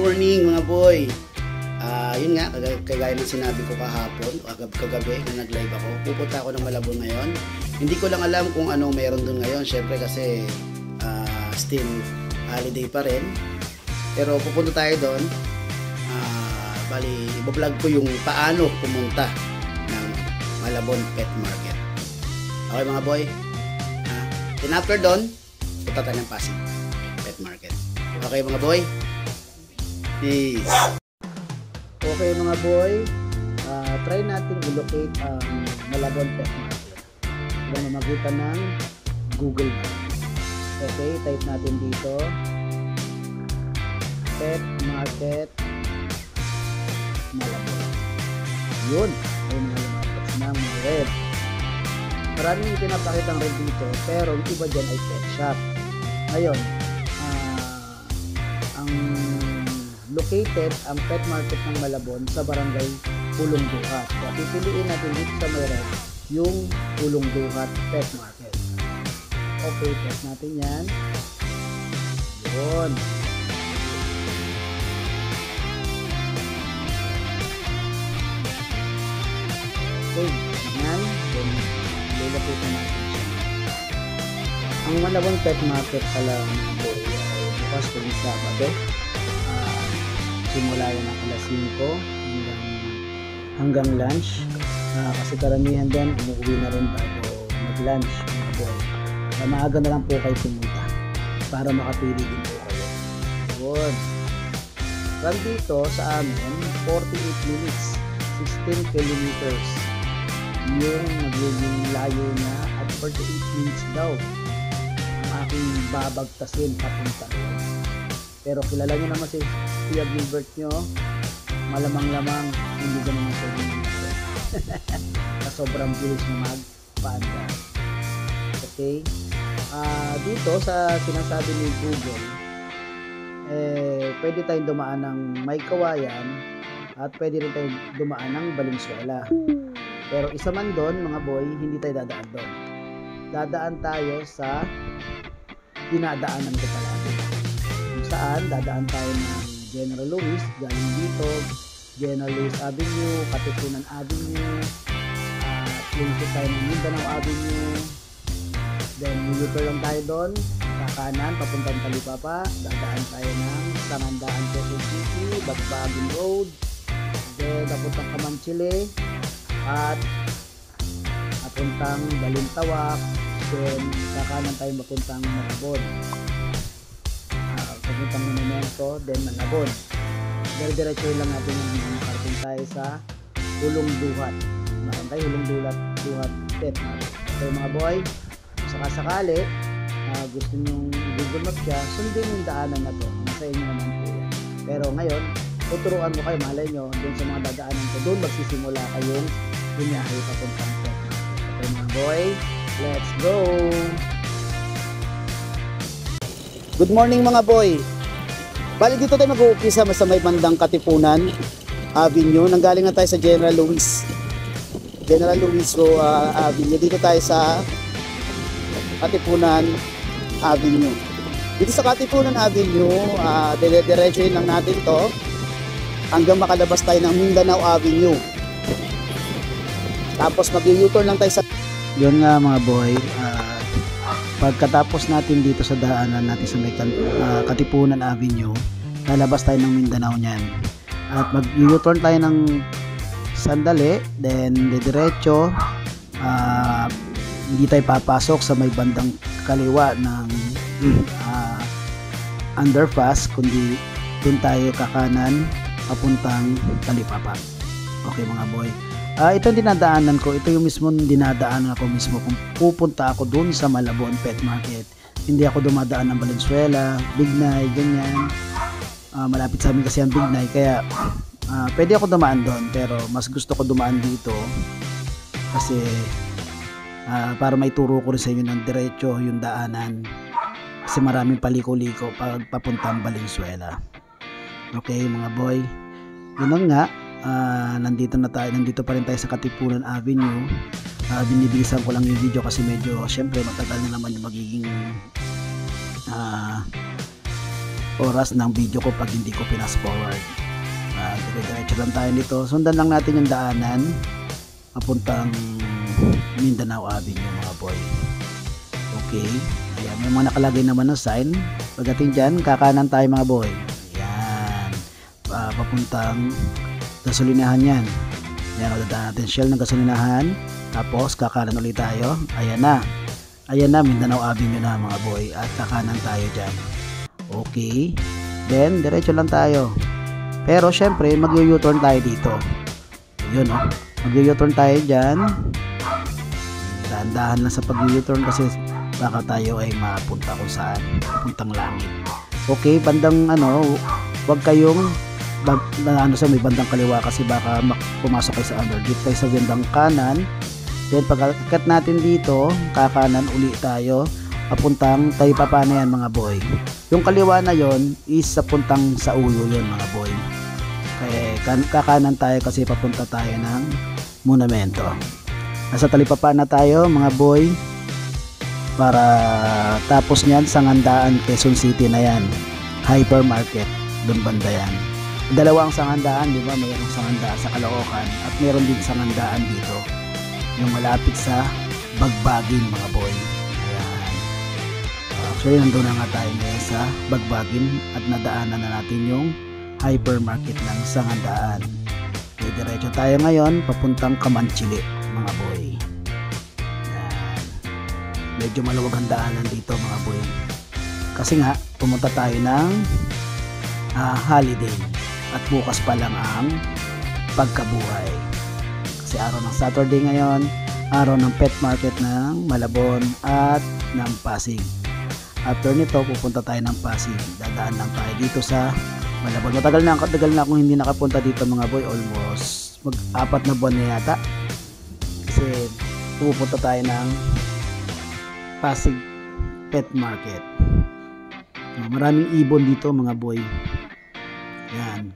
morning mga boy. Yun nga, kagaya ng sinabi ko kahapon o kagabi na nag-live ako. Pupunta ako ng Malabon ngayon. Hindi ko lang alam kung ano meron doon ngayon. Syempre kasi still holiday pa rin. Pero pupunta tayo doon. Bali, ibablog ko yung paano pumunta ng Malabon Pet Market. Okay mga boy. And after doon, punta tayo ng Pasig Pet Market. Okay mga boy. Peace. Okay mga boy, try natin i-locate ang Malabon Pet Market sa mamagitan ng Google Maps. Okay, type natin dito Pet Market Malabon. Yun, ay mga lumabas ng red. Maraming pinapakitang red dito, pero yung iba dyan ay pet shop. Ngayon, ang located ang pet market ng Malabon sa barangay Pulong Duhat. So, pipiliin natin dito sa may red yung Pulong Duhat Pet Market. Okay, test natin yan. Yun. Okay, yan. Then, lalapitan natin siya. Ang Malabon Pet Market pala ay bukas tuwing Sabado. Simula yan ng alas 5 hanggang lunch. Kasi karamihan din umuwi na rin bago mag-lunch mga boy. Maaga na lang po kayo pumunta para makapili din po kayo. Good. From dito sa amin 48 minutes 16 kilometers yung magiging layo na at 48 minutes daw ang aking babagtasin papunta doon. Pero kilala nyo naman si Kuya Gilbert nyo, malamang-lamang hindi ka naman sa inyo nito. Sa sobrang bilis na magpaanda. Okay? Dito sa sinasabi ni Google, pwede tayong dumaan ng May Kawayan at pwede rin tayong dumaan ng Valenzuela. Pero isa man doon, mga boy, hindi tayo dadaan doon. Dadaan tayo sa dinadaanan ko palagi. Saan dadaan tayo ng General Luis, galing dito General Luis Avenue, Katipunan Avenue, lingkod tayo ng Mindanao Avenue, then U-turn lang tayo doon sa kanan papuntang Talipapa, dadaan tayo ng Samandaan Quezon City, Bagbagin Road, then papuntang Kamanchile at papuntang Balintawak, then sa kanan tayo papuntang Malabon, papuntang Monumento, then Malabon. Dire-diretso lang natin yung makarating tayo sa Pulong Duhat. Meron tayo Pulong Duhat Pet Market. So mga boy, sakasakali gusto nyong Google Maps siya, sundin yung daanan na to. Nasa inyo naman po yan. Pero ngayon, tuturuan mo kayo, malay nyo, dun sa mga dadaanan ko, doon magsisimula kayong bumiyahe papuntang Pet Market. Okay mga boy, let's go! Good morning mga boy. Bali dito tayo mag-uumpisa sa may bandang Katipunan Avenue. Nanggaling na tayo sa General Luis Avenue. Dito tayo sa Katipunan Avenue. Dito sa Katipunan Avenue, dire-diretsoin lang natin to hanggang makalabas tayo ng Mindanao Avenue. Tapos mag-U-turn lang tayo sa... Yun nga mga boy, pagkatapos natin dito sa daanan natin sa may Katipunan Avenue, lalabas tayo ng Mindanao niyan. At mag-U-turn tayo ng sandali, then diretso, hindi tayo papasok sa may bandang kaliwa ng underpass, kundi dun tayo kakanan papuntang Talipapa. Okay mga boy. Ito yung dinadaanan ko, ito yung mismo dinadaanan ako mismo kung pupunta ako dun sa Malabon Pet Market. Hindi ako dumadaan ng Valenzuela, Bignay, ganyan. Malapit sa amin kasi ang Bignay, kaya pwede ako dumaan doon, pero mas gusto ko dumaan dito kasi para may turo ko rin sa inyo ng diretso yung daanan kasi maraming paliko-liko pag papuntang Valenzuela. Okay mga boy, yun nga. Nandito pa rin tayo sa Katipunan Avenue. Binibilisan ko lang yung video kasi medyo syempre matagal na naman yung magiging oras ng video ko pag hindi ko pinas forward. Diretso lang tayo nito. Sundan lang natin yung daanan papuntang Mindanao Avenue mga boy. Okay. Ayan, may mga nakalagay naman na sign. Pagdating dyan, kakanan tayo mga boy. Ayan. Papuntang gasolinahan yan. Ayan, dadaan natin shell ng gasolinahan. Tapos, kakanan ulit tayo. Ayan na. Ayan na, Mindanao Avenue na mga boy. At kakanan tayo dyan. Okay. Then, diretso lang tayo. Pero, syempre, mag-u-turn tayo dito. Yun, oh. Mag-u-turn tayo dyan. Dahan-dahan lang sa pag-u-turn kasi baka tayo ay mapunta kung saan. Puntang langit. Okay, bandang wag kayong sa may bandang kaliwa kasi baka pumasok kayo sa underdip tayo sa bandang kanan. Then pag-akyat natin dito, kakanan uli tayo papuntang Taypapa na yan mga boy. Yung kaliwa na yon is sa puntang sa Uyo yun mga boy. Kaya kakanan tayo kasi papunta tayo ng monumento. Nasa Talipapa na tayo mga boy. Para tapos niyan sa Ngandaan, Quezon City na yan. Hypermarket, doon banda yan. Dalawa ang Sangandaan, di ba? Mayroong Sangandaan sa Caloocan at meron din Sangandaan dito. Yung malapit sa Bagbagin mga boy. Ayan. Actually, nandun na nga tayo ngayon sa Bagbagin at nadaanan na natin yung hypermarket ng Sangandaan. Okay, diretso tayo ngayon papuntang Kamanchili mga boy. Medyo maluwag ang daanan dito mga boy. Kasi nga, pumunta tayo ng holiday. At bukas pa lang ang pagkabuhay. Kasi araw ng Saturday ngayon, araw ng pet market ng Malabon at ng Pasig. After nito, pupunta tayo ng Pasig. Dadaan lang tayo dito sa Malabon. Matagal na akong hindi nakapunta dito mga boy. Almost mag-4 na buwan na yata. Kasi pupunta tayo ng Pasig Pet Market. Maraming ibon dito mga boy. Yan.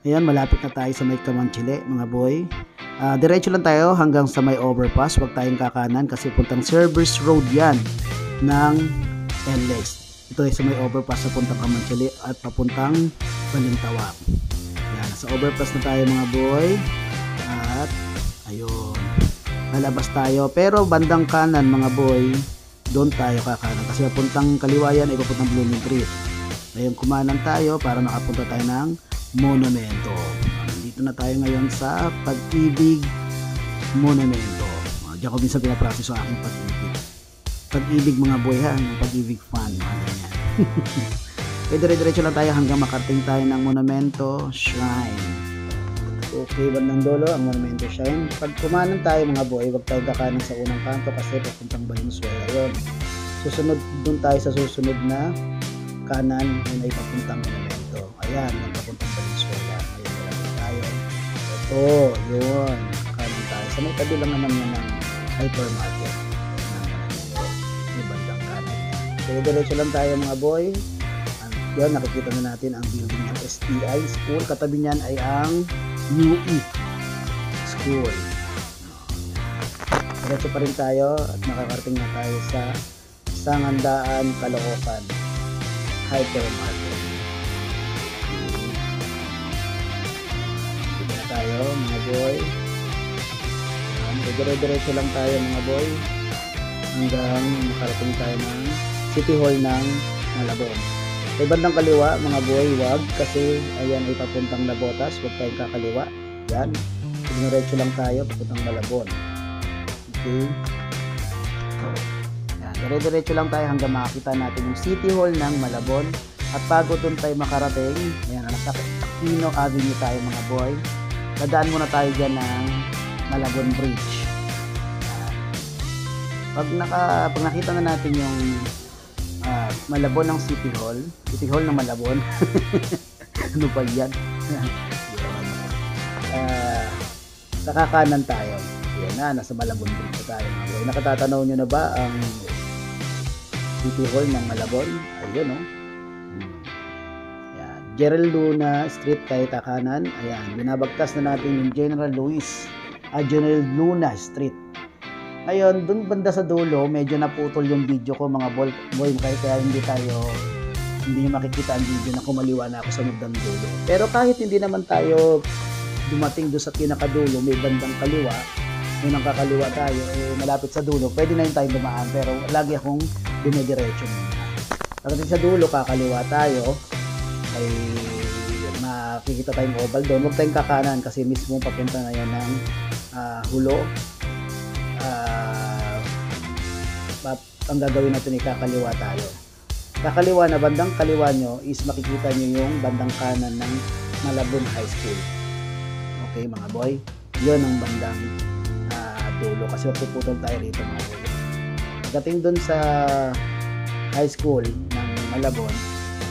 Ayan, malapit na tayo sa may Kamanchili mga boy. Diretso lang tayo hanggang sa may overpass. Huwag tayong kakanan kasi puntang Service Road yan ng NLEX. Ito ay sa may overpass sa puntang Kamanchili at papuntang Balintawak. Yan, sa overpass na tayo mga boy. At ayun, lalabas tayo. Pero bandang kanan mga boy, doon tayo kakanan kasi papuntang kaliwa yan ay papuntang Blooming Creek. Ngayon kumanan tayo para makapunta tayo ng monumento. Dito na tayo ngayon sa Pag-ibig Monumento. Diyan ko minsan pinapractice ang aking pag-ibig. Pag-ibig mga boy ha, pag-ibig fan. Kaya dire-diretso lang tayo hanggang makarating tayo ng Monumento Shrine. Okay, bandang dulo ang Monumento Shrine. Pag kumanan tayo mga boy, huwag tayo kakanan sa unang kanto kasi papuntang Valenzuela yun. Susunod dun tayo sa susunod na kanan, yun ay papuntang Monumento. Ayan, yung papuntang Valenzuela. Ayun, malapit tayo. Ito, yun. Kanan tayo. Sa may tabi lang naman yan ng hypermarket. Yung bandang kanan. So, diretso lang tayo mga boy. Yun, nakikita na natin ang building ng STI School. Katabi niyan ay ang UE School. Diretso pa rin tayo at makakarating na tayo sa Sangandaan, Caloocan Hypermarket. Dito na tayo mga boy. Diretso lang tayo mga boy hanggang makarating tayo ng City Hall ng Malabon. Sa bandang kaliwa mga boy, wag kasi ayan ay papuntang Nabotas, wag tayong kakaliwa. Yan, diretso lang tayo papuntang Malabon. Okay, yan, diretso lang tayo hanggang makakita natin yung City Hall ng Malabon. At bago dun tayo makarating, ayan, nasa Aquino Avenue tayo mga boy. Dadaan muna tayo dyan ng Malabon Bridge. Yan. Pag nakita na natin yung Malabon ng City Hall ng Malabon. Ano ba yan? Sa kakanan tayo. Yan na, nasa Malabon Bridge tayo mga boy. Nakatatanaw nyo na ba ang City Hall ng Malabon? Ayun, no? Yan. Gerald Luna Street tayo kakanan. Ayan, binabagtas na natin yung General Luna Street. Ngayon, dun banda sa dulo, medyo naputol yung video ko mga boy, kaya hindi tayo hindi nyo makikita ang video na kumaliwa na ako sa bandang dulo. Pero kahit hindi naman tayo dumating doon sa pinakadulo, may bandang kaliwa, unang kakaliwa tayo, malapit sa dulo, pwede na yun tayo dumaan, pero lagi akong dumidiretso muna. Pagdating sa dulo, kakaliwa tayo, ay makikita tayong oval doon. Huwag tayong kakanan kasi mismo papunta na yan ng hulo. Ang gagawin natin ay kakaliwa tayo. Kakaliwa na bandang kaliwa nyo is makikita nyo yung bandang kanan ng Malabon High School. Okay mga boy, yun ang bandang dulo kasi puputol tayo rito mga boy. Pagdating dun sa high school ng Malabon,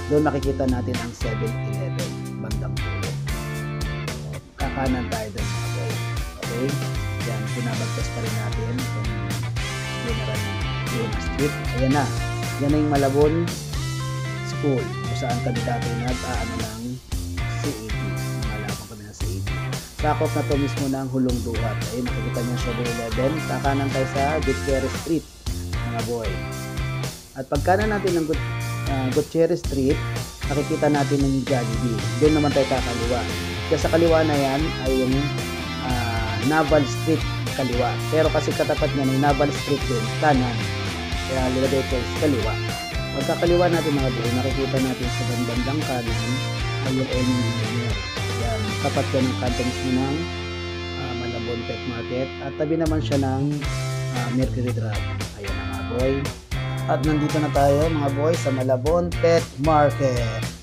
doon makikita natin ang 7-Eleven bandang dulo. Kakanan tayo dun mga boy. Okay, yan, pinabagtas pa rin natin itong General Luna Street. Ayan na, yan na yung Malabon School kung saan kami dati nag-aano ng CET. Malaman kami ng CET. Sakop na to mismo ng Hulong Duhat. Ayun, nakikita niyo sa 7-Eleven. Kakanan tayo sa Gutierrez Street, mga boy. At pagkanan natin ng Gutierrez Street, nakikita natin ng Jollibee. Doon naman tayo kakaliwa. Kaya sa kaliwa na yan ay yung Naval Street kaliwa. Pero kasi katapat niya ng Naval Street din, kanan. Kaya lilagay ko sa kaliwa. Pagkakaliwa natin mga boy, nakikita natin sa bandang kanan ay yung Engineer. Yan, tapat yan ng kanto mismo ng Malabon Pet Market. At tabi naman siya ng Mercury Drive. Ayan na mga boy. At nandito na tayo mga boy sa Malabon Pet Market.